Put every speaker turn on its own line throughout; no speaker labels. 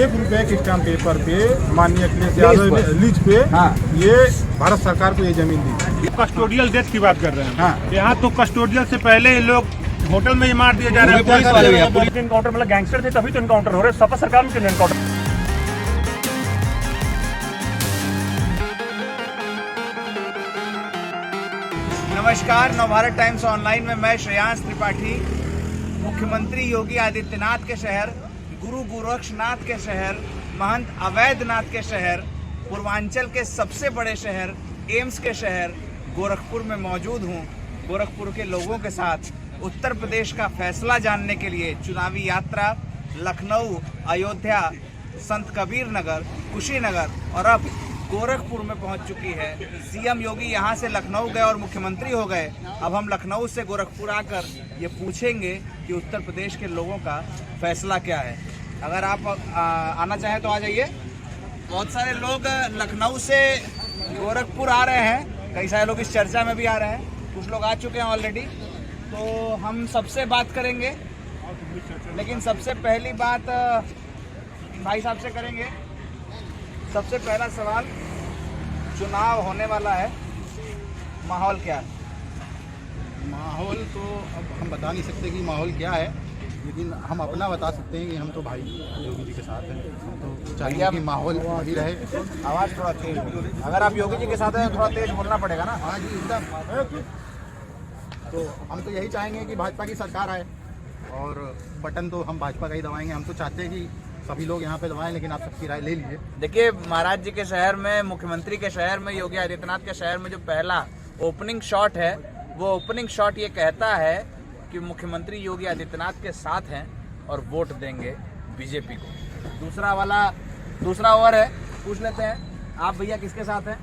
₹1 के stamp paper पे माननीय अखिलेश यादव ने लीज पे ये भारत सरकार को ये जमीन दी।
कस्टोडियल डेथ की बात कर रहे हैं।
हाँ।
यहाँ तो कस्टोडियल से पहले ये लोग होटल में ही मार दिए जा रहे हैं।
पुलिस इनकाउंटर मतलब गैंगस्टर थे तभी तो इनकाउंटर हो रहे, सपा सरकार में क्यों इनकाउंटर?
नमस्कार, नवभारत टाइम्स ऑनलाइन में मैं श्रेयांश त्रिपाठी। मुख्यमंत्री योगी आदित्यनाथ के शहर, गुरु गोरक्षनाथ के शहर, महंत अवैधनाथ के शहर, पूर्वांचल के सबसे बड़े शहर एम्स के शहर गोरखपुर में मौजूद हूँ। गोरखपुर के लोगों के साथ उत्तर प्रदेश का फैसला जानने के लिए चुनावी यात्रा लखनऊ, अयोध्या, संत कबीर नगर, कुशीनगर और अब गोरखपुर में पहुंच चुकी है। सीएम योगी यहां से लखनऊ गए और मुख्यमंत्री हो गए। अब हम लखनऊ से गोरखपुर आकर ये पूछेंगे कि उत्तर प्रदेश के लोगों का फैसला क्या है। अगर आप आना चाहें तो आ जाइए। बहुत सारे लोग लखनऊ से गोरखपुर आ रहे हैं, कई सारे लोग इस चर्चा में भी आ रहे हैं, कुछ लोग आ चुके हैं ऑलरेडी। तो हम सबसे बात करेंगे, लेकिन सबसे पहली बात भाई साहब से करेंगे। सबसे पहला सवाल, चुनाव होने वाला है, माहौल क्या है?
माहौल तो अब हम बता नहीं सकते कि माहौल क्या है, लेकिन हम अपना बता सकते हैं कि हम तो भाई योगी जी के साथ हैं। हम तो चाहिए कि माहौल अभी रहे।
आवाज़ थोड़ा तेज, अगर आप योगी जी के साथ हैं तो थोड़ा तेज बोलना पड़ेगा ना।
हाँ जी, एकदम। तो हम तो यही चाहेंगे कि भाजपा की सरकार आए और बटन तो हम भाजपा का ही दबाएंगे। हम तो चाहते हैं कि सभी लोग यहाँ पे दबाएं, लेकिन आप सबकी राय ले लीजिए।
देखिए, महाराज जी के शहर में, मुख्यमंत्री के शहर में, योगी आदित्यनाथ के शहर में जो पहला ओपनिंग शॉट है, वो ओपनिंग शॉट ये कहता है कि मुख्यमंत्री योगी आदित्यनाथ के साथ हैं और वोट देंगे बीजेपी को। दूसरा ओवर है, पूछ लेते हैं, आप भैया किसके साथ हैं?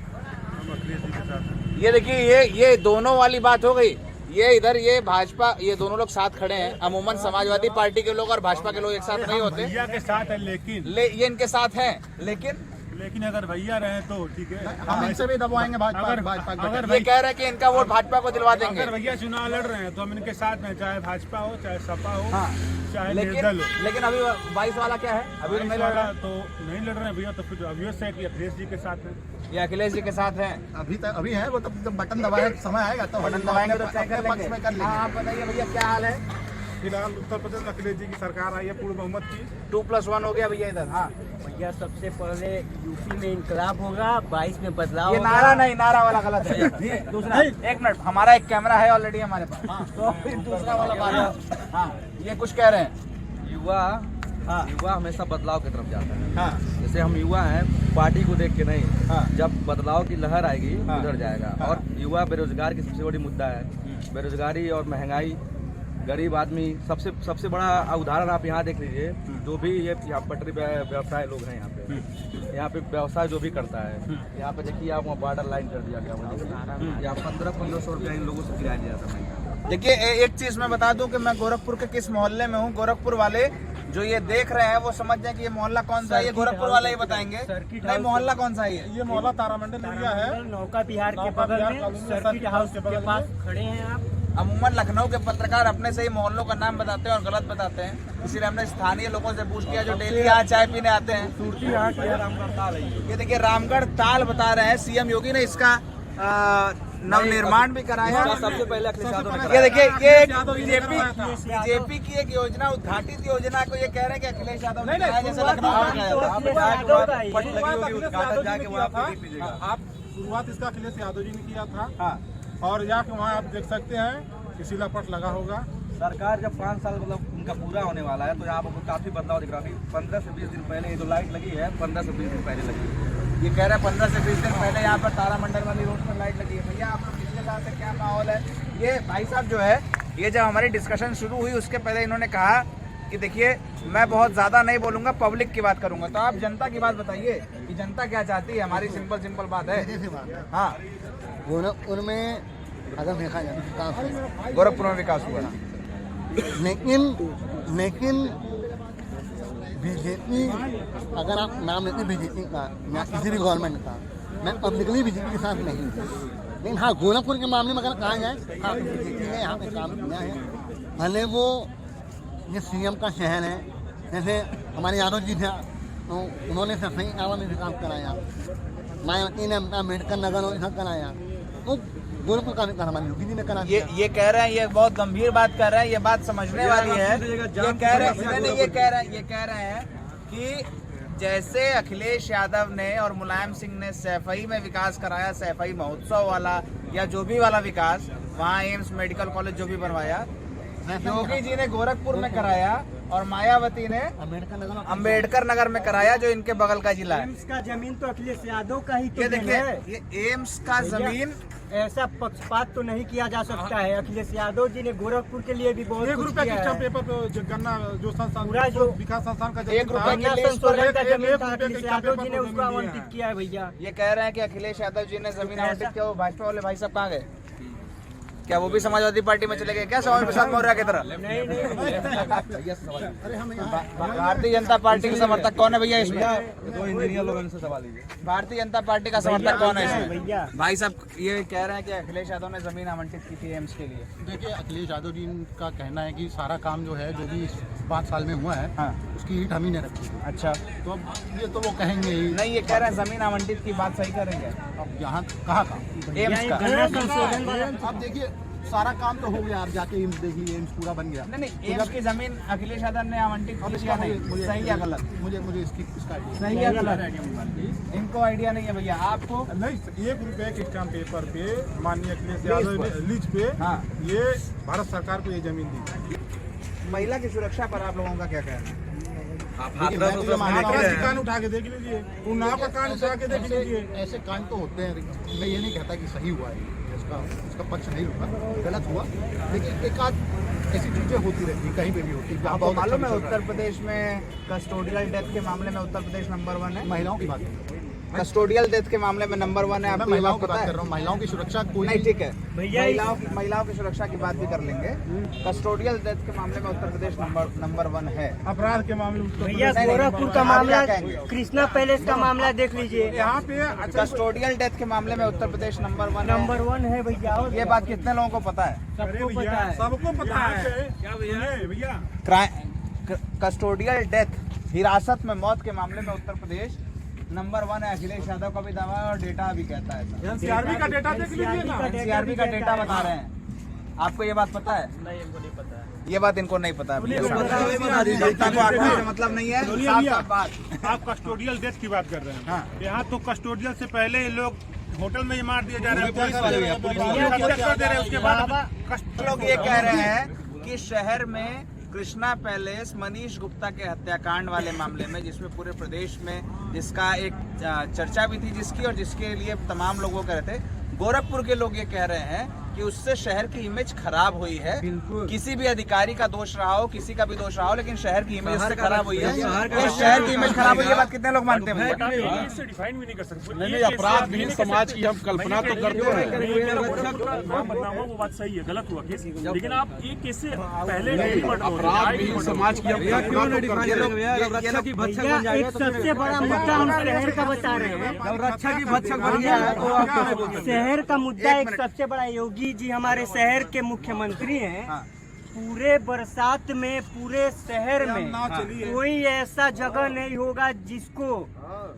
अखिलेश जी के साथ।
ये देखिए, ये दोनों वाली बात हो गई। ये इधर ये भाजपा, ये दोनों लोग साथ खड़े हैं। अमूमन समाजवादी पार्टी के लोग और भाजपा के लोग एक साथ नहीं होते।
भैया के साथ है, लेकिन
ये इनके साथ हैं, लेकिन
अगर भैया रहे तो ठीक है।
हम इनसे भी दबवाएंगे भाजपा
अगर
का।
ये कह रहे हैं कि इनका वोट भाजपा को दिलवा देंगे।
अगर भैया चुनाव लड़ रहे हैं तो हम इनके साथ हैं, चाहे भाजपा हो, चाहे सपा हो,
हाँ।
चाहे निर्दल हो।
लेकिन अभी 22 वाला क्या है? अभी तो नहीं लड़ रहा।
तो नहीं लड़ रहे हैं भैया, तो फिर अभी से अखिलेश जी के साथ हैं।
ये अखिलेश जी के साथ हैं।
अभी है वो, तो जब बटन दबाए समय आएगा तो
बटन दबाएंगे तो तय कर
पक्ष में कर
लेंगे। हाँ, आप बताइए भैया क्या हाल है?
फिलहाल उत्तर प्रदेश में अखिलेश जी की सरकार आई है, पूर्ण बहुमत की।
2+1 हो गया भैया इधर। हाँ,
भैया सबसे पहले यूपी में इंकलाब होगा, 22 में बदलाव
ये
होगा।
नारा नहीं, नारा वाला गलत है। दूसरा, एक मिनट, हमारा एक कैमरा है ऑलरेडी हमारे पास, तो फिर दूसरा वाला बात। हाँ, ये कुछ कह रहे हैं।
युवा हमेशा बदलाव की तरफ जाता है।
हाँ,
जैसे हम युवा हैं, पार्टी को देख के नहीं।
हाँ।
जब बदलाव की लहर आएगी
हाँ।
उधर जाएगा।
हाँ।
और युवा बेरोजगार की सबसे बड़ी मुद्दा है। बेरोजगारी और महंगाई, गरीब आदमी, सबसे बड़ा उदाहरण आप यहाँ देख लीजिए। जो भी ये पटरी व्यवसाय लोग हैं यहाँ पे व्यवसाय जो भी करता है, यहाँ पे देखिए आप वहाँ बॉर्डर लाइन कर दिया गया। यहाँ 1500 रुपया इन लोगों से किराया दिया जाता है।
देखिए, एक चीज मैं बता दूं कि मैं गोरखपुर के किस मोहल्ले में हूँ। गोरखपुर वाले जो ये देख रहे हैं वो समझ जाए कि ये मोहल्ला कौन सा है। ये गोरखपुर वाले ही बताएंगे। नहीं, मोहल्ला कौन सा है?
ये मोहल्ला तारामंडल एरिया है,
नौका बिहार के बगल में सर्किट हाउस के पास खड़े हैं आप।
अमूमन लखनऊ के पत्रकार अपने से ही मोहल्लों का नाम बताते हैं और गलत बताते हैं, इसीलिए हमने स्थानीय लोगों से पूछ किया जो डेली यहाँ चाय पीने आते हैं। ये देखिए, रामगढ़ ताल बता रहे हैं, सीएम योगी ने इसका नवनिर्माण भी कराया।
सबसे पहले अखिलेश यादव ने
ये देखिए, ये बीजेपी की एक योजना, उद्घाटित योजना को ये कह रहे हैं कि अखिलेश यादव ने कराया, जैसे लखनऊ में कराया।
आप शुरुआत इसका अखिलेश यादव जी ने किया था।
हाँ,
और जाके वहाँ आप देख सकते हैं कि शिलापट लगा होगा।
सरकार जब 5 साल मतलब उनका पूरा होने वाला है तो यहाँ पर काफी बदलाव दिख रहा है। 15 से 20 दिन पहले ये जो लाइट लगी है, 15 से 20 दिन पहले लगी है।
ये कह रहे हैं 15 से 20 दिन पहले यहाँ पर तारामंडल वाली रोड पर लाइट लगी है। भैया, आप लोग किसके साथ है, क्या माहौल है? ये भाई साहब जो है, ये जब हमारी डिस्कशन शुरू हुई उसके पहले इन्होंने कहा कि देखिए, मैं बहुत ज़्यादा नहीं बोलूँगा, पब्लिक की बात करूँगा। तो आप जनता की बात बताइए कि जनता क्या चाहती है। हमारी सिंपल बात है। हाँ,
गोरखपुर में अगर देखा जाए विकास है,
गोरखपुर में विकास हुआ,
लेकिन बीजेपी, अगर आप नाम लेते बीजेपी का या किसी भी गवर्नमेंट का, मैं पब्लिकली बीजेपी के साथ नहीं हूँ। लेकिन हाँ, गोरखपुर के मामले में अगर कहा जाए, हाँ, बीजेपी ने यहाँ पे काम किया है। भले वो ये सीएम का शहर है, जैसे हमारे यादव जी थे, तो उन्होंने सफाई आवा में भी काम कराया, मायावती ने अम्बेडकर नगर और इधर कराया, तो गोरखपुर का भी काम हमारी योगी जी ने करा दिया।
ये कह रहे हैं, ये बहुत गंभीर बात कर रहे हैं, ये बात समझने वाली है। ये कह रहे हैं कि जैसे अखिलेश यादव ने और मुलायम सिंह ने सैफई में विकास कराया, सैफई महोत्सव वाला या जो भी वाला विकास, वहाँ एम्स मेडिकल कॉलेज जो भी बनवाया, योगी जी ने गोरखपुर में कराया और मायावती ने अम्बेडकर नगर में कराया, जो इनके बगल का जिला है।
एम्स का जमीन तो अखिलेश यादव का ही तो
ये
है।
देखिए, ये एम्स का जमीन,
ऐसा पक्षपात तो नहीं किया जा सकता है। अखिलेश यादव जी ने गोरखपुर के लिए भी बहुत कुछ किया है।
पेपर पे गन्ना जो संस्थान
पूरा जो
विकास संस्थान का
1 रुपए
गन्ना
के लिए
संशोधन का जमीन था, अखिलेश यादव जी ने उसको आवंटित किया है भैया।
ये कह रहे हैं कि अखिलेश यादव जी ने जमीन आवंटित किया। वो भाजपा वाले भाई साहब कहाँ गए? क्या वो भी समाजवादी पार्टी में चले गए क्या, स्वामी प्रसाद मौर्य की तरह? भारतीय जनता पार्टी के समर्थक कौन है भैया इसमें?
दो इंजीनियर लोग इनसे सवाल लीजिए।
भारतीय जनता पार्टी का समर्थक कौन है इसमें?
भैया
भाई साहब ये कह रहे हैं कि अखिलेश यादव ने जमीन आवंटित की थी एम्स के लिए।
देखिए, अखिलेश यादव जी का कहना है कि सारा काम जो है, जो भी इस 5 साल में हुआ है,
हाँ।
उसकी ईट हम ही ने रखी है।
अच्छा,
तो अब ये तो वो कहेंगे ही।
नहीं, ये कह रहे हैं जमीन आवंटित की बात सही करेंगे
अब यहाँ कहाँ का
एम्स का?
गन्ना संशोधन वाला
अब देखिए, सारा काम तो हो गया, आप जाके एम्स देख लीजिए, एम्स पूरा बन गया।
नहीं, एम्स की जमीन अखिलेश यादव ने आवंटित
अब
की
इसका
या नहीं, सही या गलत?
मुझे इसका आइडिया
सही या गलत इनको आइडिया नहीं है भैया। आपको
नहीं, 1 रुपए के स्टाम्प पेपर पे माननीय अखिलेश यादव ने लीज पे
हाँ।
ये भारत सरकार को ये जमीन दी।
महिला की सुरक्षा पर आप लोगों का क्या कहना है?
देखिए, मैं तो ये मानता हूँ
आपराधिक कान उठा के देख लीजिए, उन्नाव का कान उठा के देख लीजिए।
ऐसे कांड तो होते हैं। मैं ये नहीं कहता कि सही हुआ है, इसका पक्ष नहीं होगा, गलत हुआ, लेकिन एक आध ऐसी चीजें होती रहती, कहीं पे भी होती है।
आपको मालूम है उत्तर प्रदेश में कस्टोडियल डेथ के मामले में उत्तर प्रदेश नंबर 1 है?
महिलाओं की बात कर रहा हूँ,
कस्टोडियल डेथ के मामले में नंबर 1 है।
मैं
आपको
महिलाओं की
पता
बात
है?
कर रहा हूँ। महिलाओं की सुरक्षा कोई
नहीं, ठीक है
भैया,
महिलाओं की सुरक्षा की बात भी कर लेंगे। कस्टोडियल डेथ के मामले में उत्तर प्रदेश नंबर 1 है।
अपराध के मामले में
भैया
नहीं,
गोरखपुर का
आप
मामला,
क्या कहेंगे?
कृष्णा पैलेस का मामला देख लीजिए,
यहाँ पे अच्छा
कस्टोडियल डेथ के मामले में उत्तर प्रदेश नंबर 1
नंबर 1 है भैया। और
ये बात कितने लोगों को पता है?
सबको पता है।
सबको पता है क्या भैया?
कस्टोडियल डेथ, हिरासत में मौत के मामले में उत्तर प्रदेश नंबर 1 है। अखिलेश यादव का भी दावा है और डेटा भी कहता है।
एनसीआरबी का डेटा देख लीजिए ना।
एनसीआरबी का डेटा बता रहे हैं। आपको ये बात पता है?
नहीं, इनको नहीं पता है।
ये बात इनको नहीं पता है। जनता को आंकड़ों से मतलब नहीं है। साफ-साफ बात।
आप कस्टोडियल डेथ की बात कर रहे हैं।
हाँ।
यहाँ तो कस्टोडियल से पहले ये लोग होटल में ही मार दिए जा रहे हैं।
पुलिस वाले भैया, पुलिस वाले।
पुलिस कर दे रहे हैं, उसके बाद
लोग ये कह रहे हैं कि शहर में कृष्णा पैलेस, मनीष गुप्ता के हत्याकांड वाले मामले में, जिसमें पूरे प्रदेश में जिसका एक चर्चा भी थी, जिसकी और जिसके लिए तमाम लोगों कह रहे थे, गोरखपुर के लोग ये कह रहे हैं कि उससे शहर की इमेज खराब हुई है। किसी भी अधिकारी का दोष रहा हो, किसी का भी दोष रहा हो, लेकिन शहर की इमेज उससे खराब हुई है। शहर की इमेज खराब हुई है, बात कितने लोग मानते हैं?
इससे डिफाइन भी नहीं कर सकते।
नहीं, अपराध विहीन समाज की हम कल्पना तो करते हैं।
नाम बदनाम हो, वो बात सही है, गलत हुआ केस, लेकिन आप ये कैसे पहले
अपराध विहीन समाज की हम
क्यों नहीं डिफाइन करेंगे भैया? जब रक्षा की भक्षक बन
भैया,
जाएगा
एक
तो
सबसे बड़ा मुद्दा हम शहर का बता रहे हैं।
जब रक्षा की भक्षक बन गया है तो आप कैसे बोल सकते हैं?
शहर का मुद्दा एक सबसे बड़ा, योगी जी हमारे शहर के मुख्यमंत्री हैं।
हाँ।
पूरे बरसात में पूरे शहर में कोई ऐसा जगह नहीं होगा जिसको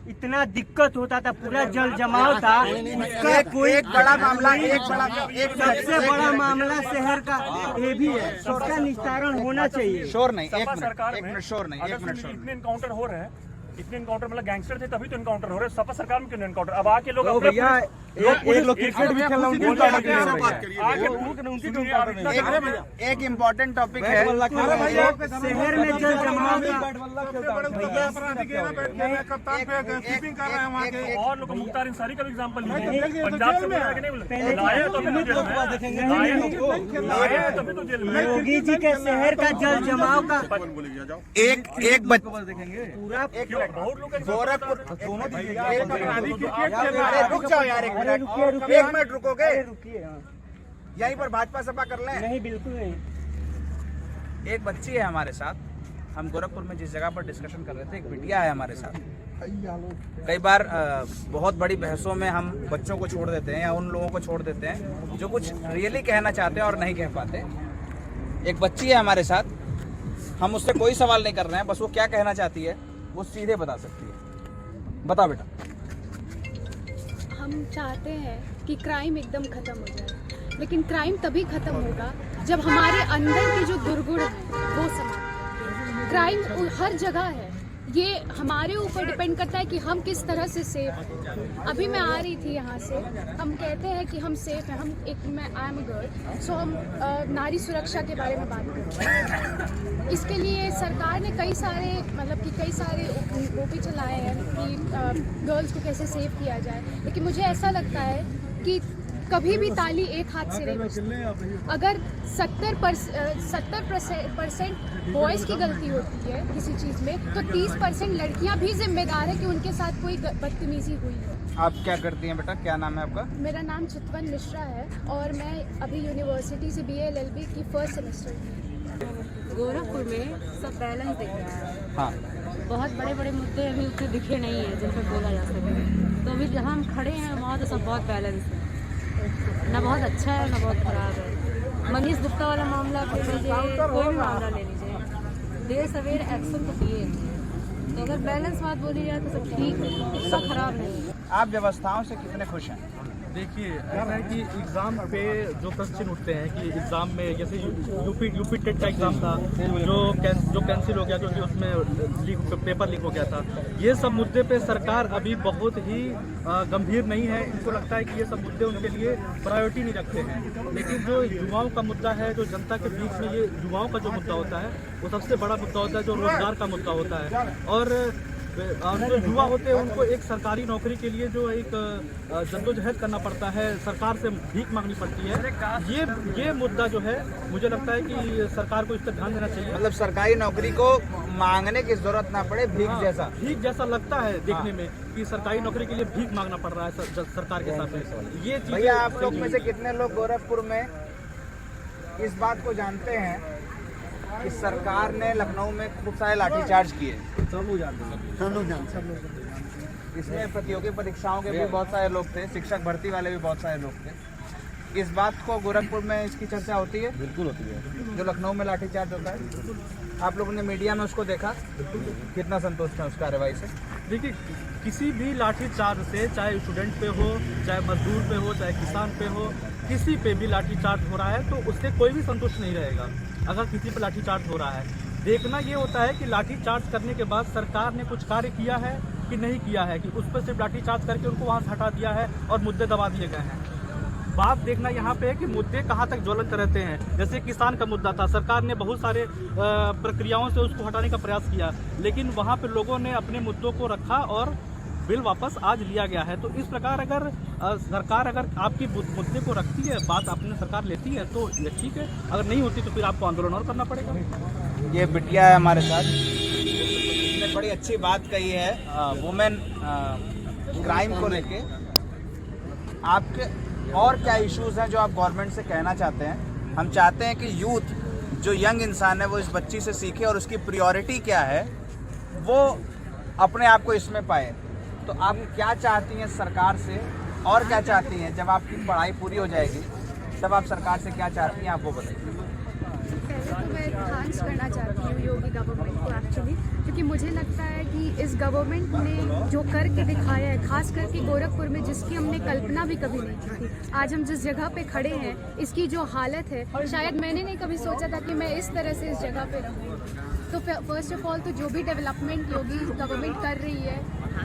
इतना दिक्कत होता था, पूरा जल जमाव था। उसका कोई
एक बड़ा मामला, एक
सबसे बड़ा मामला शहर का ये भी है, उसका निस्तारण होना चाहिए।
शोर नहीं, एक
सरकार
मिनट,
में
एक मिनट शोर नहीं,
अगर
एक मिनट
फिर
शोर
इतने इनकाउंटर हो रहे हैं, इतने इनकाउंटर मतलब गैंगस्टर थे तभी तो इनकाउंटर हो रहे हैं। सपा सरकार में क्यों इनकाउंटर? अब आके लोग
तो
अपने
भैया एक लोग क्रिकेट भी खेल रहे हैं, उनका बात करिए।
आके उनकी
एक इम्पोर्टेंट टॉपिक है।
शहर में जल जमाव का
कप्तान पे कीपिंग कर रहे हैं वहाँ के।
और लोग मुख्तार अंसारी का भी एग्जांपल लीजिए, पंजाब से बोला कि नहीं बोला, लाए तो अभी तो जेल में, लाए तो अभी तो जेल में।
योगी जी के शहर का जल जमाव का
एक बच्चा
देखेंगे
पूरा
बहुत लोग
गोरखपुर दोनों
अरे
रुक जाओ यार, एक मिनट,
रुकिए।
एक मिनट रुकोगे?
रुकिए। हाँ।
यहीं पर भाजपा सभा कर लें।
नहीं, बिल्कुल नहीं।
एक बच्ची है हमारे साथ, हम गोरखपुर में जिस जगह पर डिस्कशन कर रहे थे, एक बिटिया है हमारे साथ। कई बार बहुत बड़ी बहसों में हम बच्चों को छोड़ देते हैं या उन लोगों को छोड़ देते हैं जो कुछ रियली कहना चाहते हैं और नहीं कह पाते। एक बच्ची है हमारे साथ, हम उससे कोई सवाल नहीं कर रहे हैं, बस वो क्या कहना चाहती है वो सीधे बता सकती है। बता बेटा।
हम चाहते हैं कि क्राइम एकदम खत्म हो जाए, लेकिन क्राइम तभी खत्म होगा जब हमारे अंदर के जो दुर्गुण हैं वो समाप्त होंगे। क्राइम हर जगह है, ये हमारे ऊपर डिपेंड करता है कि हम किस तरह से सेफ हैं। अभी मैं आ रही थी यहाँ से, हम कहते हैं कि हम सेफ हैं, मैं आई एम अ गर्ल, सो हम नारी सुरक्षा के बारे में बात करते हैं। इसके लिए सरकार ने कई सारे वो भी चलाए हैं कि गर्ल्स को कैसे सेव किया जाए, लेकिन मुझे ऐसा लगता है कि कभी भी ताली एक हाथ से नहीं बजती। अगर 70% बॉयज़ की गलती होती है किसी चीज़ में, तो 30% लड़कियां भी जिम्मेदार है कि उनके साथ कोई बदतमीजी हुई है।
आप क्या करती हैं बेटा, क्या नाम है आपका?
मेरा नाम चितवन मिश्रा है और मैं अभी यूनिवर्सिटी से BA LLB की फर्स्ट सेमेस्टर में।
गोरखपुर में सब बैलेंस दिख रहा है।
हाँ,
बहुत बड़े बड़े मुद्दे अभी उतने दिखे नहीं है जिन पर बोला जा सके, तो अभी जहाँ हम खड़े हैं वहाँ तो सब बहुत बैलेंस है, ना बहुत अच्छा है ना बहुत ख़राब है। मनीष गुप्ता वाला मामला ले लीजिए, कोई भी मामला ले लीजिए, देर सवेर एक्शन तो किए, तो अगर बैलेंस बात बोली जाए तो सब ठीक है, इतना ख़राब नहीं है।
आप व्यवस्थाओं से कितने खुश हैं?
देखिए, ऐसा है कि एग्ज़ाम पे जो क्वेश्चन उठते हैं कि एग्ज़ाम में जैसे यूपी टेट का एग्ज़ाम था जो कैंसिल हो गया क्योंकि उसमें पेपर लीक हो गया था, ये सब मुद्दे पे सरकार अभी बहुत ही गंभीर नहीं है। इनको लगता है कि ये सब मुद्दे उनके लिए प्रायोरिटी नहीं रखते हैं, लेकिन जो युवाओं का मुद्दा है, जो जनता के बीच में ये युवाओं का जो मुद्दा होता है वो सबसे बड़ा मुद्दा होता है, जो रोजगार का मुद्दा होता है। और जो युवा होते हैं उनको एक सरकारी नौकरी के लिए जो एक जद्दोजहद करना पड़ता है, सरकार से भीख मांगनी पड़ती है। ये मुद्दा जो है मुझे लगता है कि सरकार को इस पर ध्यान देना चाहिए।
मतलब सरकारी नौकरी को मांगने की जरूरत ना पड़े, भीख जैसा
लगता है देखने में कि सरकारी नौकरी के लिए भीख मांगना पड़ रहा है सरकार के साथ। ये चीज़
भैया, आप लोग में से कितने लोग गोरखपुर में इस बात को जानते हैं कि सरकार ने लखनऊ में खूब सारे लाठीचार्ज किए?
सब लोग जानते हैं।
इसमें प्रतियोगी परीक्षाओं के भी बहुत सारे लोग थे, शिक्षक भर्ती वाले भी बहुत सारे लोग थे। इस बात को गोरखपुर में इसकी चर्चा होती है?
बिल्कुल होती है।
जो लखनऊ में लाठीचार्ज होता है, आप लोगों ने मीडिया में उसको देखा, कितना संतुष्ट है उस कार्रवाई से?
देखिए, किसी भी लाठीचार्ज से, चाहे स्टूडेंट पे हो, चाहे मजदूर पे हो, चाहे किसान पे हो, किसी पे भी लाठीचार्ज हो रहा है तो उससे कोई भी संतुष्ट नहीं रहेगा। अगर किसी पे लाठीचार्ज हो रहा है, देखना ये होता है कि लाठीचार्ज करने के बाद सरकार ने कुछ कार्य किया है कि नहीं किया है, कि उस पर सिर्फ लाठीचार्ज करके उनको वहाँ से हटा दिया है और मुद्दे दबा दिए गए हैं। बात देखना यहाँ पे है कि मुद्दे कहाँ तक ज्वलंत रहते हैं। जैसे किसान का मुद्दा था, सरकार ने बहुत सारे प्रक्रियाओं से उसको हटाने का प्रयास किया, लेकिन वहाँ पे लोगों ने अपने मुद्दों को रखा और बिल वापस आज लिया गया है। तो इस प्रकार अगर सरकार आपकी मुद्दे को रखती है, बात अपने सरकार लेती है तो ये ठीक है, अगर नहीं होती तो फिर आपको आंदोलन और करना पड़ेगा।
ये बिटिया है हमारे साथ, इसने बड़ी अच्छी बात कही है वुमेन क्राइम को लेके। आपके और क्या इश्यूज हैं जो आप गवर्नमेंट से कहना चाहते हैं? हम चाहते हैं कि यूथ जो यंग इंसान है वो इस बच्ची से सीखे और उसकी प्रायोरिटी क्या है वो अपने आप को इसमें पाए। तो आप क्या चाहती हैं सरकार से और क्या चाहती हैं? जब आपकी पढ़ाई पूरी हो जाएगी तब आप सरकार से क्या चाहती हैं, आप वो बताइए।
पहले तो मैं थैंक्स करना चाहती हूँ योगी गवर्नमेंट को एक्चुअली, क्योंकि मुझे लगता है कि इस गवर्नमेंट ने जो करके दिखाया है, खास करके गोरखपुर में, जिसकी हमने कल्पना भी कभी नहीं की थी। आज हम जिस जगह पे खड़े हैं, इसकी जो हालत है, शायद मैंने नहीं कभी सोचा था कि मैं इस तरह से इस जगह पे रहूँ। तो फर्स्ट ऑफ ऑल तो जो भी डेवलपमेंट योगी गवर्नमेंट कर रही है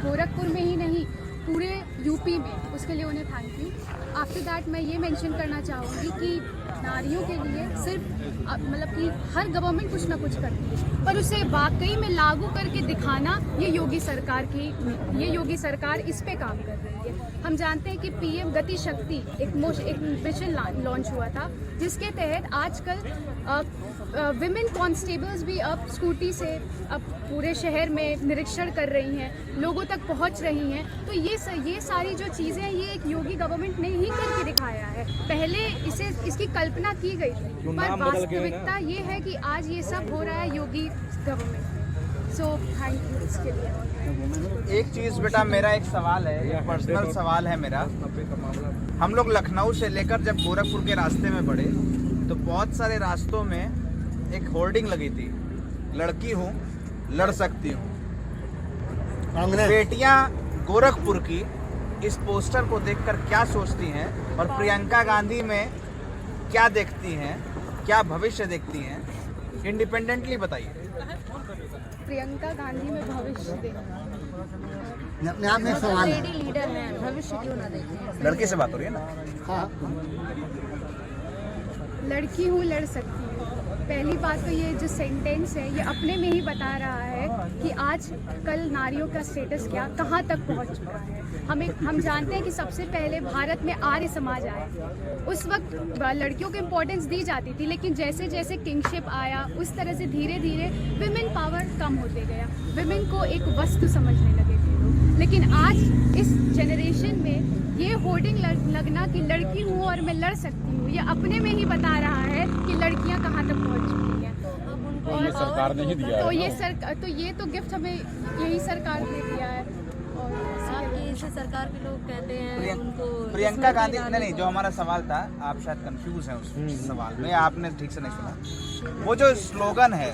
गोरखपुर में ही नहीं पूरे यूपी में, उसके लिए उन्हें थैंक यू। आफ्टर दैट मैं ये मेंशन करना चाहूँगी कि नारियों के लिए सिर्फ मतलब कि हर गवर्नमेंट कुछ ना कुछ करती है, पर उसे वाकई में लागू करके दिखाना ये योगी सरकार इस पे काम कर रही है। हम जानते हैं कि PM गति शक्ति एक मिशन लॉन्च हुआ था, जिसके तहत आजकल विमेन कॉन्स्टेबल्स भी अब स्कूटी से अब पूरे शहर में निरीक्षण कर रही हैं, लोगों तक पहुंच रही हैं। तो ये सारी जो चीज़ें हैं ये एक योगी गवर्नमेंट ने ही करके दिखाया है। पहले इसकी कल्पना की गई थी, पर वास्तविकता ये है कि आज ये सब हो रहा है योगी गवर्नमेंट। सो थैंक यू इसके लिए।
एक चीज़ बेटा, मेरा एक सवाल है, एक पर्सनल सवाल है मेरा। हम लोग लखनऊ से लेकर जब गोरखपुर के रास्ते में बढ़े तो बहुत सारे रास्तों में एक होर्डिंग लगी थी, लड़की हूँ लड़ सकती हूँ।
कांग्रेस।
बेटियां गोरखपुर की इस पोस्टर को देखकर क्या सोचती हैं और प्रियंका गांधी में क्या देखती हैं, क्या भविष्य देखती हैं, इंडिपेंडेंटली बताइए।
प्रियंका गांधी में भविष्य
अपने आप में एक सवाल है।
लेडी लीडर है, भविष्य क्यों ना देखें।
लड़की से बात हो रही है ना।
हाँ,
लड़की हूँ, लड़ सकती हूँ। पहली बात तो ये जो सेंटेंस है ये अपने में ही बता रहा है कि आज कल नारियों का स्टेटस क्या कहाँ तक पहुँच चुका है। हम जानते हैं कि सबसे पहले भारत में आर्य समाज आया, उस वक्त लड़कियों को इम्पोर्टेंस दी जाती थी, लेकिन जैसे जैसे किंगशिप आया उस तरह से धीरे धीरे विमेन पावर कम होते गया, विमेन को एक वस्तु समझने लगे थे लोग। लेकिन आज इस जनरेशन में ये होर्डिंग लगना कि लड़की हूँ और मैं लड़ सकती हूँ, ये अपने में ही बता रहा है कि लड़कियाँ कहाँ तक पहुँच चुकी हैं। और
सरकार ने ही दिया
तो ये तो गिफ्ट हमें यही सरकार ने दिया है। और
इसे सरकार के लोग कहते हैं उनको
प्रियंका गांधी नहीं, जो हमारा सवाल था, आप शायद कंफ्यूज हैं उस सवाल में, आपने ठीक से नहीं सुना। वो जो स्लोगन है,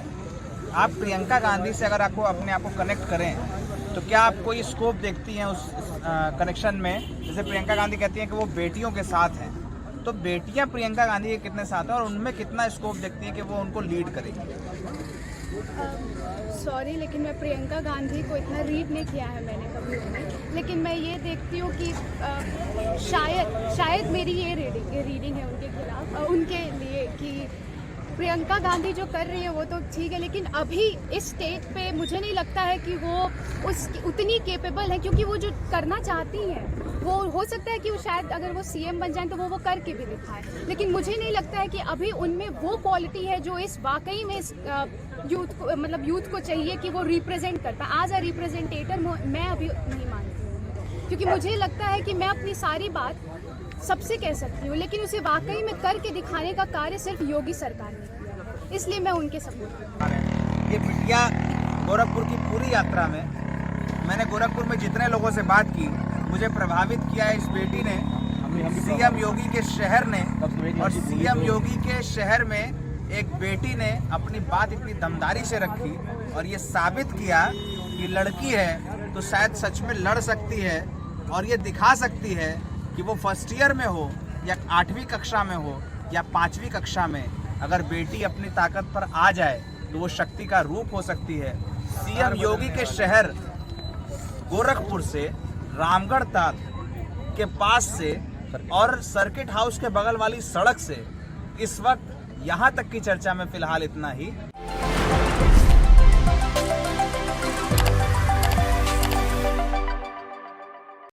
आप प्रियंका गांधी से अगर आपको अपने आप को कनेक्ट करें तो क्या आप कोई स्कोप देखती हैं उस कनेक्शन में? जैसे प्रियंका गांधी कहती हैं कि वो बेटियों के साथ हैं, तो बेटियां प्रियंका गांधी के कितने साथ हैं और उनमें कितना स्कोप देखती हैं कि वो उनको लीड करेगी?
सॉरी, लेकिन मैं प्रियंका गांधी को इतना रीड नहीं किया है मैंने कभी उन्हें, लेकिन मैं ये देखती हूँ कि शायद मेरी ये रीडिंग है उनके खिलाफ, उनके लिए, कि प्रियंका गांधी जो कर रही है वो तो ठीक है, लेकिन अभी इस स्टेज पे मुझे नहीं लगता है कि वो उतनी केपेबल है, क्योंकि वो जो करना चाहती हैं वो हो सकता है कि वो शायद अगर वो सीएम बन जाए तो वो करके भी दिखाए, लेकिन मुझे नहीं लगता है कि अभी उनमें वो क्वालिटी है जो इस वाकई में इस यूथ को, मतलब यूथ को चाहिए कि वो रिप्रेजेंट करता है। एज अ रिप्रेजेंटेटर मैं अभी नहीं मानती हूँ, क्योंकि मुझे लगता है कि मैं अपनी सारी बात सबसे कह सकती हूँ, लेकिन उसे वाकई में करके दिखाने का कार्य सिर्फ योगी सरकार ने किया, इसलिए मैं उनके सपोर्ट।
ये बिटिया गोरखपुर की पूरी यात्रा में मैंने गोरखपुर में जितने लोगों से बात की, मुझे प्रभावित किया है इस बेटी ने, सीएम योगी के शहर ने, और सीएम योगी के शहर में एक बेटी ने अपनी बात इतनी दमदारी से रखी और ये साबित किया कि लड़की है तो शायद सच में लड़ सकती है, और ये दिखा सकती है कि वो फर्स्ट ईयर में हो या 8वीं कक्षा में हो या 5वीं कक्षा में, अगर बेटी अपनी ताकत पर आ जाए तो वो शक्ति का रूप हो सकती है। सीएम योगी के शहर गोरखपुर से रामगढ़ तक के पास से और सर्किट हाउस के बगल वाली सड़क से इस वक्त यहाँ तक की चर्चा में फिलहाल इतना ही।